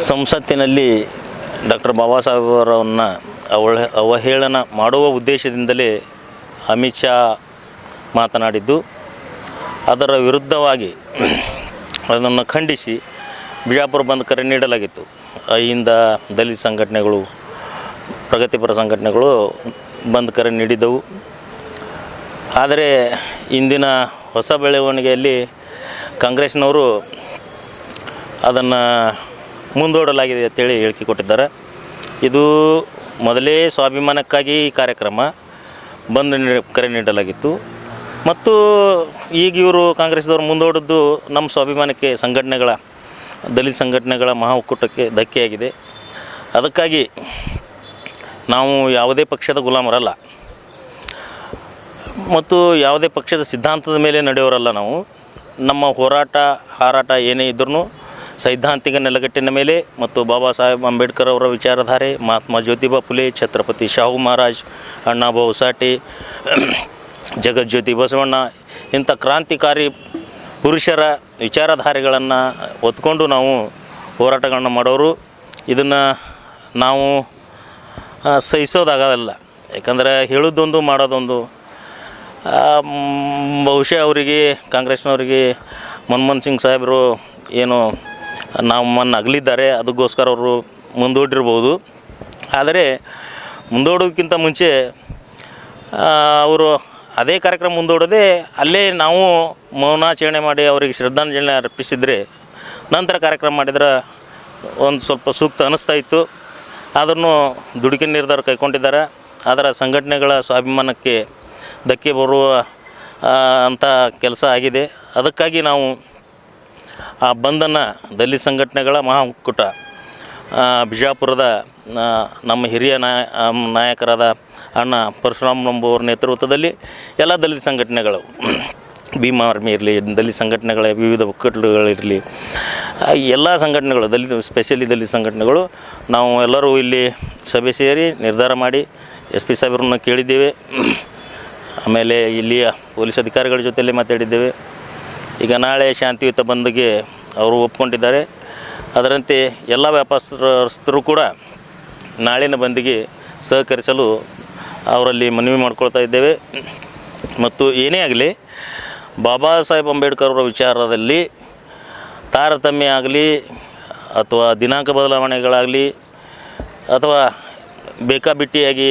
ಸಂಸತ್ತಿನಲ್ಲಿ ಡಾಕ್ಟರ್ ಬಾಬಾ ಸಾಹೇಬರನ್ನು ಅವಹೇಳನ ಮಾಡುವ ಉದ್ದೇಶದಿಂದಲೇ ಅಮಿತ್ ಶಾ ಮಾತನಾಡಿದ್ದು, ಅದರ ವಿರುದ್ಧವಾಗಿ ಅದನ್ನು ಖಂಡಿಸಿ ಬಿಜಾಪುರ ಬಂದ್ ಕರೆ ನೀಡಲಾಗಿತ್ತು. ಅಹಿಂದ ದಲಿತ ಸಂಘಟನೆಗಳು, ಪ್ರಗತಿಪರ ಸಂಘಟನೆಗಳು ಬಂದ್ ಕರೆ ನೀಡಿದ್ದವು. ಆದರೆ ಇಂದಿನ ಹೊಸ ಬೆಳವಣಿಗೆಯಲ್ಲಿ ಕಾಂಗ್ರೆಸ್ನವರು ಅದನ್ನು ಮುಂದೂಡಲಾಗಿದೆ ಅಂತೇಳಿ ಹೇಳಿಕೆ ಕೊಟ್ಟಿದ್ದಾರೆ. ಇದು ಮೊದಲೇ ಸ್ವಾಭಿಮಾನಕ್ಕಾಗಿ ಈ ಕಾರ್ಯಕ್ರಮ ಬಂದ್ ಕರೆ ನೀಡಲಾಗಿತ್ತು ಮತ್ತು ಈಗ ಇವರು ಕಾಂಗ್ರೆಸ್ದವರು ಮುಂದೂಡಿದ್ದು ನಮ್ಮ ಸ್ವಾಭಿಮಾನಕ್ಕೆ, ದಲಿತ ಸಂಘಟನೆಗಳ ಮಹಾ ಒಕ್ಕೂಟಕ್ಕೆ ಧಕ್ಕೆಯಾಗಿದೆ. ಅದಕ್ಕಾಗಿ ನಾವು ಯಾವುದೇ ಪಕ್ಷದ ಗುಲಾಮರಲ್ಲ ಮತ್ತು ಯಾವುದೇ ಪಕ್ಷದ ಸಿದ್ಧಾಂತದ ಮೇಲೆ ನಡೆಯೋರಲ್ಲ. ನಾವು ನಮ್ಮ ಹಾರಾಟ ಏನೇ ಇದ್ರೂ ಸೈದ್ಧಾಂತಿಕ ನೆಲೆಗಟ್ಟಿನ ಮೇಲೆ ಮತ್ತು ಬಾಬಾ ಸಾಹೇಬ್ ಅಂಬೇಡ್ಕರ್ ಅವರ ವಿಚಾರಧಾರೆ, ಮಹಾತ್ಮ ಜ್ಯೋತಿಬಾ ಫುಲೆ, ಛತ್ರಪತಿ ಶಾಹು ಮಹಾರಾಜ್, ಅಣ್ಣಾ ಬಹುಸಾಟಿ, ಜಗಜ್ಯೋತಿ ಬಸವಣ್ಣ ಇಂಥ ಕ್ರಾಂತಿಕಾರಿ ಪುರುಷರ ವಿಚಾರಧಾರೆಗಳನ್ನು ಹೊತ್ಕೊಂಡು ನಾವು ಹೋರಾಟಗಳನ್ನ ಮಾಡೋರು. ಇದನ್ನು ನಾವು ಸಹಿಸೋದಾಗಲ್ಲ. ಯಾಕಂದರೆ ಹೇಳೋದೊಂದು ಮಾಡೋದೊಂದು. ಬಹುಶಃ ಅವರಿಗೆ, ಕಾಂಗ್ರೆಸ್ನವರಿಗೆ ಮನಮೋಹನ್ ಸಿಂಗ್ ಸಾಹೇಬರು ಏನು ನಮ್ಮನ್ನು ಅಗಲಿದ್ದಾರೆ, ಅದಕ್ಕೋಸ್ಕರ ಅವರು ಮುಂದೂಡಿರ್ಬೋದು. ಆದರೆ ಮುಂದೂಡೋದಕ್ಕಿಂತ ಮುಂಚೆ ಅವರು ಅದೇ ಕಾರ್ಯಕ್ರಮ ಮುಂದೂಡೋದೇ ಅಲ್ಲೇ ನಾವು ಮೌನಾಚರಣೆ ಮಾಡಿ ಅವರಿಗೆ ಶ್ರದ್ಧಾಂಜಲಿ ಅರ್ಪಿಸಿದರೆ ನಂತರ ಕಾರ್ಯಕ್ರಮ ಮಾಡಿದ್ರೆ ಒಂದು ಸ್ವಲ್ಪ ಸೂಕ್ತ ಅನ್ನಿಸ್ತಾ ಇತ್ತು. ಆದ್ರೂ ದುಡುಕಿನ ನಿರ್ಧಾರ ಕೈಗೊಂಡಿದ್ದಾರೆ. ಅದರ ಸಂಘಟನೆಗಳ ಸ್ವಾಭಿಮಾನಕ್ಕೆ ಧಕ್ಕೆ ಬರುವ ಅಂಥ ಕೆಲಸ ಆಗಿದೆ. ಅದಕ್ಕಾಗಿ ನಾವು ಆ ಬಂದನ್ನು ದಲಿತ ಸಂಘಟನೆಗಳ ಮಹಾ ಒಕ್ಕೂಟ ಬಿಜಾಪುರದ ನಮ್ಮ ಹಿರಿಯ ನಾಯಕರಾದ ಅಣ್ಣ ಪರಶುರಾಮ್ ನಂಬುವರ ನೇತೃತ್ವದಲ್ಲಿ ಎಲ್ಲ ದಲಿತ ಸಂಘಟನೆಗಳು, ಭೀಮ್ ಆರ್ಮಿ ಇರಲಿ, ದಲಿತ ಸಂಘಟನೆಗಳ ವಿವಿಧ ಒಕ್ಕೂಟಗಳಿರಲಿ, ಎಲ್ಲ ಸಂಘಟನೆಗಳು, ಸ್ಪೆಷಲಿ ದಲಿತ ಸಂಘಟನೆಗಳು, ನಾವು ಎಲ್ಲರೂ ಇಲ್ಲಿ ಸಭೆ ಸೇರಿ ನಿರ್ಧಾರ ಮಾಡಿ SP ಸಾಹೇಬ್ರನ್ನ ಕೇಳಿದ್ದೇವೆ. ಆಮೇಲೆ ಇಲ್ಲಿಯ ಪೊಲೀಸ್ ಅಧಿಕಾರಿಗಳ ಜೊತೆಯಲ್ಲಿ ಮಾತಾಡಿದ್ದೇವೆ. ಈಗ ನಾಳೆ ಶಾಂತಿಯುತ ಬಂದ್ಗೆ ಅವರು ಒಪ್ಕೊಂಡಿದ್ದಾರೆ. ಅದರಂತೆ ಎಲ್ಲ ವ್ಯಾಪಾರಸ್ಥರು ಕೂಡ ನಾಳಿನ ಬಂದ್ಗೆ ಸಹಕರಿಸಲು ಅವರಲ್ಲಿ ಮನವಿ ಮಾಡ್ಕೊಳ್ತಾ ಇದ್ದೇವೆ. ಮತ್ತು ಏನೇ ಆಗಲಿ, ಬಾಬಾ ಸಾಹೇಬ್ ಅಂಬೇಡ್ಕರ್ ಅವರ ವಿಚಾರದಲ್ಲಿ ತಾರತಮ್ಯ ಆಗಲಿ ಅಥವಾ ದಿನಾಂಕ ಬದಲಾವಣೆಗಳಾಗಲಿ ಅಥವಾ ಬೇಕಾಬಿಟ್ಟಿಯಾಗಿ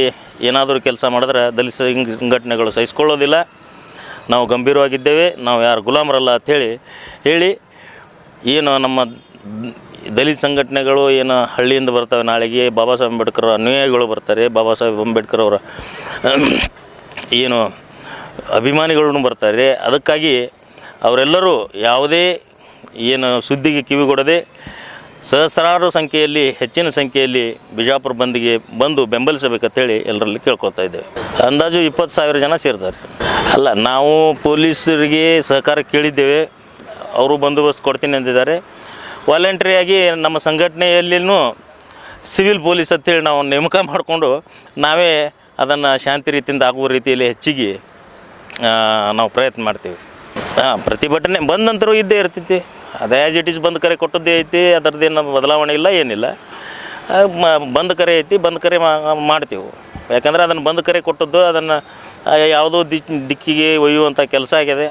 ಏನಾದರೂ ಕೆಲಸ ಮಾಡಿದ್ರೆ ದಲಿತ ಸಂಘಟನೆಗಳು ಸಹಿಸ್ಕೊಳ್ಳೋದಿಲ್ಲ. ನಾವು ಗಂಭೀರವಾಗಿದ್ದೇವೆ, ನಾವು ಯಾರು ಗುಲಾಮರಲ್ಲ ಅಂಥೇಳಿ ಏನು ನಮ್ಮ ದಲಿತ ಸಂಘಟನೆಗಳು ಏನು ಹಳ್ಳಿಯಿಂದ ಬರ್ತವೆ, ನಾಳೆಗೆ ಬಾಬಾ ಸಾಹೇಬ್ ಅಂಬೇಡ್ಕರ್ ಅನುಯಾಯಿಗಳು ಬರ್ತಾರೆ, ಬಾಬಾ ಸಾಹೇಬ್ ಅಂಬೇಡ್ಕರ್ ಅವರ ಏನು ಅಭಿಮಾನಿಗಳೂ ಬರ್ತಾರೆ. ಅದಕ್ಕಾಗಿ ಅವರೆಲ್ಲರೂ ಯಾವುದೇ ಏನು ಸುದ್ದಿಗೆ ಕಿವಿಗೊಡದೆ ಸಹಸ್ರಾರು ಸಂಖ್ಯೆಯಲ್ಲಿ, ಹೆಚ್ಚಿನ ಸಂಖ್ಯೆಯಲ್ಲಿ ಬಿಜಾಪುರ ಬಂದ್ಗೆ ಬಂದು ಬೆಂಬಲಿಸಬೇಕಂತೇಳಿ ಎಲ್ಲರಲ್ಲಿ ಕೇಳ್ಕೊಳ್ತಾ ಇದ್ದೇವೆ. ಅಂದಾಜು 20,000 ಜನ ಸೇರ್ತಾರೆ. ಅಲ್ಲ, ನಾವು ಪೊಲೀಸರಿಗೆ ಸಹಕಾರ ಕೇಳಿದ್ದೇವೆ, ಅವರು ಬಂದೋಬಸ್ತ್ ಕೊಡ್ತೀನಿ ಅಂದಿದ್ದಾರೆ. ವಾಲಂಟ್ರಿಯಾಗಿ ನಮ್ಮ ಸಂಘಟನೆಯಲ್ಲಿನೂ ಸಿವಿಲ್ ಪೊಲೀಸ್ ಅಂತೇಳಿ ನಾವು ನೇಮಕ ಮಾಡಿಕೊಂಡು ನಾವೇ ಅದನ್ನು ಶಾಂತಿ ರೀತಿಯಿಂದ ಆಗುವ ರೀತಿಯಲ್ಲಿ ಹೆಚ್ಚಿಗೆ ನಾವು ಪ್ರಯತ್ನ ಮಾಡ್ತೀವಿ. ಪ್ರತಿಭಟನೆ ಬಂದ ನಂತರ ಇದ್ದೇ ಇರ್ತೈತಿ. ಅದೇ ಆ್ಯಸ್ ಇಟ್ ಈಸ್ ಬಂದ್ ಕರೆ ಕೊಟ್ಟದ್ದೇ ಐತಿ, ಅದರದ್ದೇನು ಬದಲಾವಣೆ ಇಲ್ಲ, ಏನಿಲ್ಲ. ಬಂದ್ ಕರೆ ಐತಿ, ಬಂದ್ ಕರೆ ಮಾಡ್ತೀವಿ. ಯಾಕಂದರೆ ಅದನ್ನು ಬಂದ್ ಕರೆ ಕೊಟ್ಟದ್ದು ಅದನ್ನು ಯಾವುದೋ ದಿಕ್ಕಿಗೆ ಒಯ್ಯುವಂಥ ಕೆಲಸ ಆಗಿದೆ.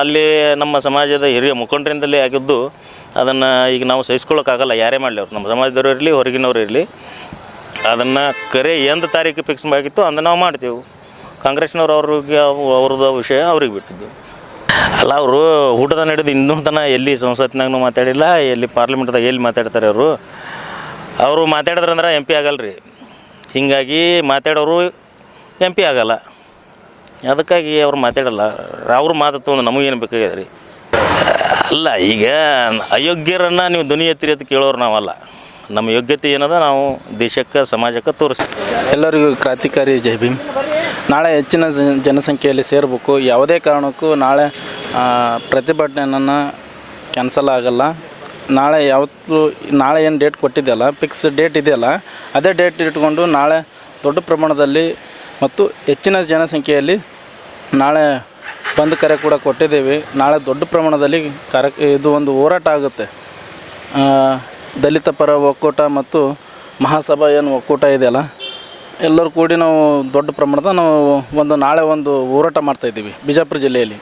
ಅಲ್ಲಿ ನಮ್ಮ ಸಮಾಜದ ಹಿರಿಯ ಮುಖಂಡರಿಂದಲೇ ಆಗಿದ್ದು ಅದನ್ನು ಈಗ ನಾವು ಸಹಿಸ್ಕೊಳ್ಳೋಕ್ಕಾಗಲ್ಲ. ಯಾರೇ ಮಾಡಲಿ, ಅವ್ರು ನಮ್ಮ ಸಮಾಜದವರು ಇರಲಿ, ಹೊರಗಿನವ್ರು ಇರಲಿ, ಅದನ್ನು ಕರೆ ಎಂದು ತಾರೀಕು ಫಿಕ್ಸ್ ಆಗಿತ್ತು ಅದನ್ನು ನಾವು ಮಾಡ್ತೀವಿ. ಕಾಂಗ್ರೆಸ್ನವ್ರು ಅವ್ರದ್ದು ವಿಷಯ ಅವ್ರಿಗೆ ಬಿಟ್ಟಿದ್ದು. ಅಲ್ಲ, ಅವರು ಊಟದ ನಡೆದು ಇನ್ನೂ ತನಕ ಎಲ್ಲಿ ಸಂಸತ್ನಾಗೂ ಮಾತಾಡಿಲ್ಲ, ಎಲ್ಲಿ ಪಾರ್ಲಿಮೆಂಟ್ದಾಗ ಎಲ್ಲಿ ಮಾತಾಡ್ತಾರೆ ಅವರು ಮಾತಾಡಿದ್ರಂದ್ರೆ MP ಆಗಲ್ಲ ರೀ. ಹೀಗಾಗಿ ಮಾತಾಡೋರು MP ಆಗಲ್ಲ. ಅದಕ್ಕಾಗಿ ಅವ್ರು ಮಾತಾಡಲ್ಲ. ಅವ್ರು ಮಾತಾಡ್ತು ನಮಗೇನು ಬೇಕಾಗಿದೆ ರೀ. ಅಲ್ಲ, ಈಗ ಅಯೋಗ್ಯರನ್ನು ನೀವು ಧ್ವನಿ ಎತ್ತಿರಿ ಅಂತ ಕೇಳೋರು ನಾವಲ್ಲ. ನಮ್ಮ ಯೋಗ್ಯತೆ ಏನದ ನಾವು ದೇಶಕ್ಕೆ, ಸಮಾಜಕ್ಕೆ ತೋರಿಸ್ತೀವಿ. ಎಲ್ಲರಿಗೂ ಕ್ರಾಂತಿಕಾರಿ ಜೈ ಭೀಮ್. ನಾಳೆ ಹೆಚ್ಚಿನ ಜನಸಂಖ್ಯೆಯಲ್ಲಿ ಸೇರಬೇಕು. ಯಾವುದೇ ಕಾರಣಕ್ಕೂ ನಾಳೆ ಪ್ರತಿಭಟನೆಯನ್ನು ಕ್ಯಾನ್ಸಲ್ ಆಗಲ್ಲ. ನಾಳೆ ಏನು ಡೇಟ್ ಕೊಟ್ಟಿದೆಯಲ್ಲ, ಫಿಕ್ಸ್ ಡೇಟ್ ಇದೆಯಲ್ಲ, ಅದೇ ಡೇಟ್ ಇಟ್ಕೊಂಡು ನಾಳೆ ದೊಡ್ಡ ಪ್ರಮಾಣದಲ್ಲಿ ಮತ್ತು ಹೆಚ್ಚಿನ ಜನಸಂಖ್ಯೆಯಲ್ಲಿ ನಾಳೆ ಬಂದ್ ಕರೆ ಕೂಡ ಕೊಟ್ಟಿದ್ದೇವೆ. ನಾಳೆ ದೊಡ್ಡ ಪ್ರಮಾಣದಲ್ಲಿ ಇದು ಒಂದು ಹೋರಾಟ ಆಗುತ್ತೆ. ದಲಿತ ಪರ ಒಕ್ಕೂಟ ಮತ್ತು ಮಹಾಸಭಾ ಏನು ಒಕ್ಕೂಟ ಇದೆಯಲ್ಲ, ಎಲ್ಲರೂ ಕೂಡಿ ನಾವು ದೊಡ್ಡ ಪ್ರಮಾಣದ ನಾವು ನಾಳೆ ಒಂದು ಹೋರಾಟ ಮಾಡ್ತಾಯಿದ್ದೀವಿ ಬಿಜಾಪುರ ಜಿಲ್ಲೆಯಲ್ಲಿ.